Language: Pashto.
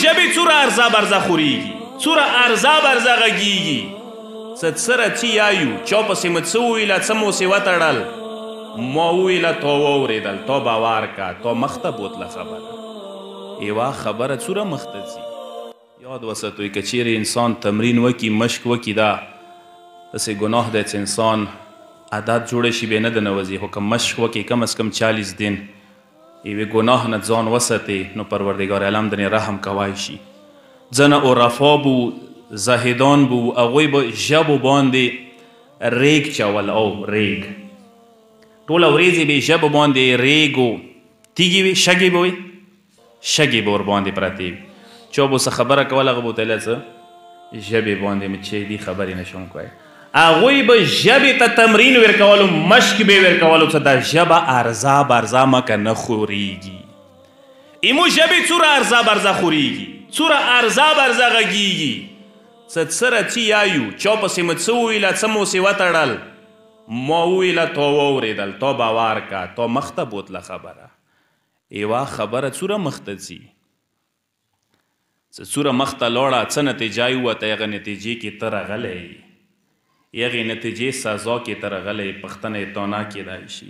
ژبې څوره ارزه برزه خورېږي، څوره ارزه برزه غږېږي. څه سره څه یایو چا پسې مو څه وویله څه مو سې وتړل، ما وویله تا واورېدل، تا باور که، تا مخته بوتله خبره. یوه خبره څوره مخته ځي. یاد وساتئ که چیرې انسان تمرین وکړي، مشق وکړي، دا داسې ګناه دی چې انسان عادت جوړه شي بیا نه دننوځي، خو که مشق وکړي کم از کم 40 دن یوې ګناه نه ځان وساتې نو پروردګار عالم دنې رحم کوای شي. ځنه عرفا بو زاهدان بو، هغوی به ژبو باندې ریګ چول او ریګ ټوله ورځې به یې ژبو باندې ریګ و تیږې وې، شګې به وې، شګې به ورباندې پرتې وي. چا به څه خبره کوله هغه به ورته ویله څه ژبې باندې مې چې دې خبرې نشم کوی. هغوی به ژبې ته تمرین ورکولو، مشق به یې ورکولو څه دا ژبه ارزه برزه مکه نه خورېږي. ایمو ژبې څوره ارزه برزه خورېږي، څوره ارزه برزه غږېږي. څه سره څه یایو چا پسې مو څه وویله څه مو سې وتړل، ما وویله تا واورېدل، تا باور که، تا مخته بوتله خبره. یوه خبره څوره مخته ځي، څه څوره مخته لاړه، څه نتیجه یې ووته، هغه نتیجې کې ته راغلی یې، هغې نتیجې سزا کې ته راغلی یې، پوښتنه یې تا نه کیدای شي.